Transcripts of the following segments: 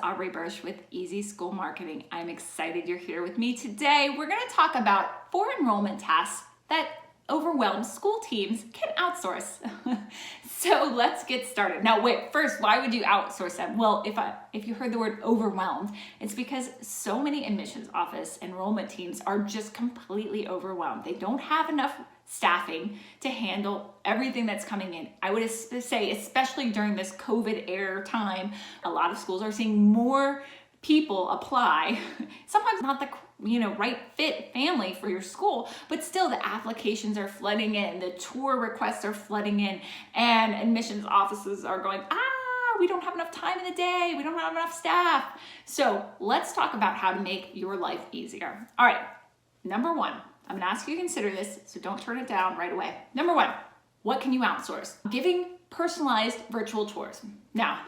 Aubrey Bursch with Easy School Marketing. I'm excited you're here with me today. We're going to talk about 4 enrollment tasks that overwhelmed school teams can outsource. So let's get started. Now wait, first, why would you outsource them? Well, if you heard the word overwhelmed, it's because so many admissions office enrollment teams are just completely overwhelmed. They don't have enough staffing to handle everything that's coming in. I would say, especially during this COVID era time, a lot of schools are seeing more people apply, sometimes not the right fit family for your school, but still the applications are flooding in, the tour requests are flooding in, and admissions offices are going, we don't have enough time in the day, we don't have enough staff. So let's talk about how to make your life easier. All right, number 1, I'm gonna ask you to consider this, so don't turn it down right away. Number 1, what can you outsource? Giving personalized virtual tours. Now,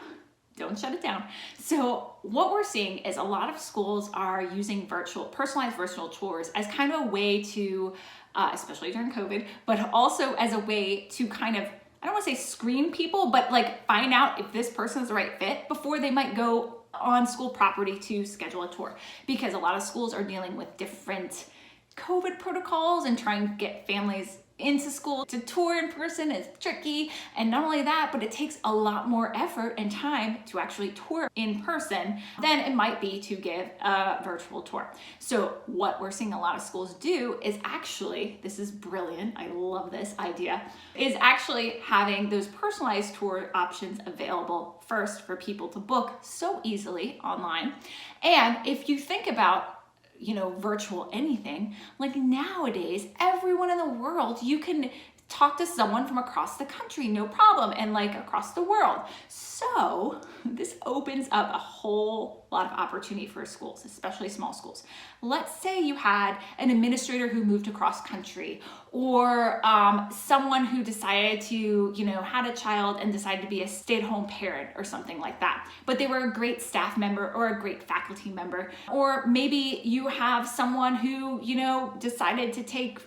don't shut it down. So what we're seeing is a lot of schools are using personalized virtual tours as kind of a way to, especially during COVID, but also as a way to kind of, I don't want to say screen people, but like find out if this person is the right fit before they might go on school property to schedule a tour. Because a lot of schools are dealing with different COVID protocols and trying to get families into school to tour in person is tricky. And not only that, but it takes a lot more effort and time to actually tour in person than it might be to give a virtual tour. So what we're seeing a lot of schools do is actually, this is brilliant, I love this idea, is actually having those personalized tour options available first for people to book so easily online. And if you think about virtual anything, like nowadays, everyone in the world, you can talk to someone from across the country, no problem, and like across the world. So this opens up a whole lot of opportunity for schools, especially small schools. Let's say you had an administrator who moved across country, or someone who decided to, had a child and decided to be a stay-at-home parent or something like that. But they were a great staff member or a great faculty member. Or maybe you have someone who, decided to take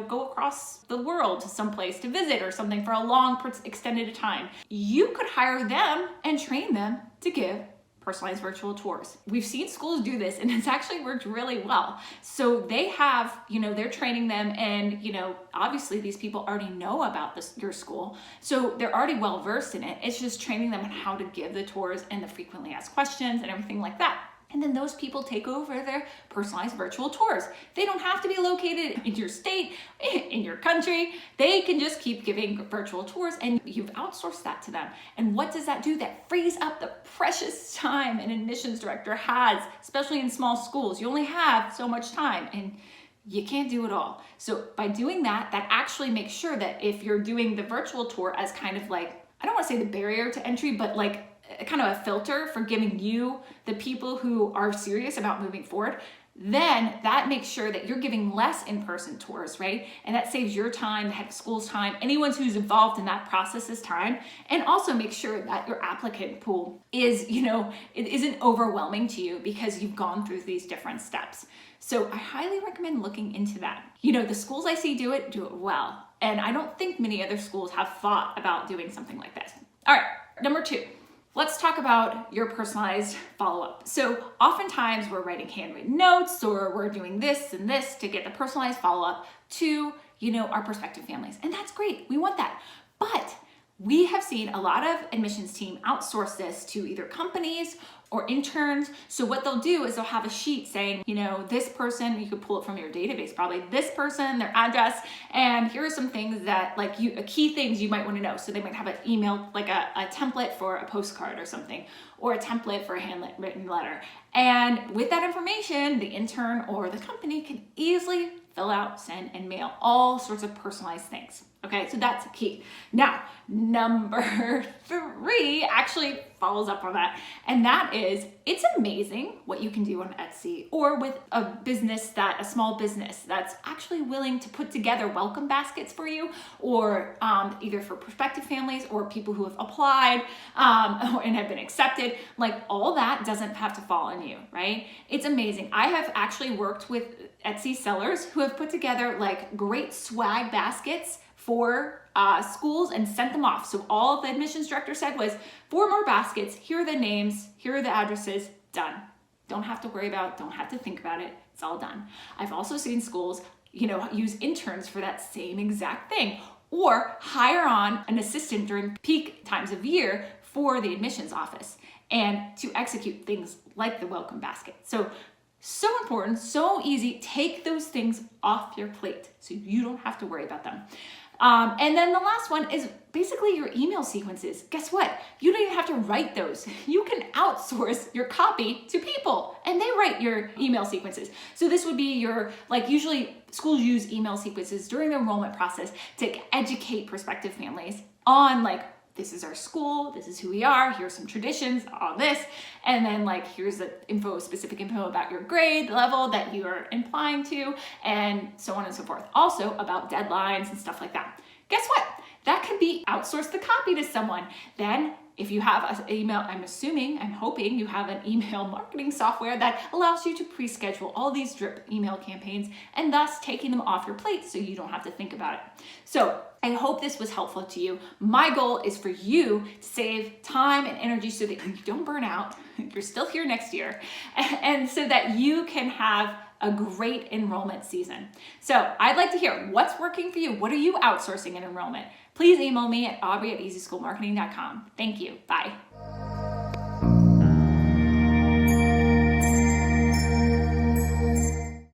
go across the world to someplace to visit or something for a long extended time. You could hire them and train them to give personalized virtual tours. We've seen schools do this and it's actually worked really well. So they have, they're training them and, obviously these people already know about your school. So they're already well versed in it. It's just training them on how to give the tours and the frequently asked questions and everything like that. And then those people take over their personalized virtual tours. They don't have to be located in your state, in your country. They can just keep giving virtual tours and you've outsourced that to them. And what does that do? That frees up the precious time an admissions director has, especially in small schools. You only have so much time and you can't do it all. So by doing that, that actually makes sure that if you're doing the virtual tour as kind of like, I don't want to say the barrier to entry, but like kind of a filter for giving you the people who are serious about moving forward, then that makes sure that you're giving less in-person tours, right? And that saves your time, the head of school's time, anyone who's involved in that process's time, and also make sure that your applicant pool is, it isn't overwhelming to you because you've gone through these different steps. So I highly recommend looking into that. The schools I see do it well. And I don't think many other schools have thought about doing something like this. All right, number 2. Let's talk about your personalized follow-up. So oftentimes we're writing handwritten notes or we're doing this and this to get the personalized follow-up to, our prospective families. And that's great, we want that. But we have seen a lot of admissions team outsource this to either companies or interns. So what they'll do is they'll have a sheet saying, this person, you could pull it from your database probably, this person, their address, and here are some things that key things you might want to know. So they might have an email, like a template for a postcard or something, or a template for a handwritten letter. And with that information, the intern or the company can easily fill out, send, and mail all sorts of personalized things. Okay, so that's key. Now, number 3 actually follows up on that, and that is, it's amazing what you can do on Etsy or with a small business that's actually willing to put together welcome baskets for you, or either for prospective families or people who have applied and have been accepted. Like all that doesn't have to fall on you, right? It's amazing. I have actually worked with Etsy sellers who have put together like great swag baskets for schools and sent them off. So all the admissions director said was 4 more baskets, here are the names, here are the addresses, done. Don't have to worry about it, don't have to think about it, it's all done. I've also seen schools, use interns for that same exact thing, or hire on an assistant during peak times of year for the admissions office and to execute things like the welcome basket. So important, so easy. Take those things off your plate so you don't have to worry about them. And then the last one is basically your email sequences. Guess what? You don't even have to write those. You can outsource your copy to people and they write your email sequences. So this would be usually schools use email sequences during the enrollment process to educate prospective families on this is our school, this is who we are, here's some traditions, all this, and then here's the specific info about your grade level that you are applying to, and so on and so forth. Also about deadlines and stuff like that. Guess what? That could be outsource the copy to someone. Then if you have an email, I'm hoping you have an email marketing software that allows you to pre-schedule all these drip email campaigns and thus taking them off your plate so you don't have to think about it. So I hope this was helpful to you. My goal is for you to save time and energy so that you don't burn out. You're still here next year. And so that you can have a great enrollment season. So I'd like to hear what's working for you. What are you outsourcing in enrollment? Please email me at aubrey@easyschoolmarketing.com. Thank you. Bye.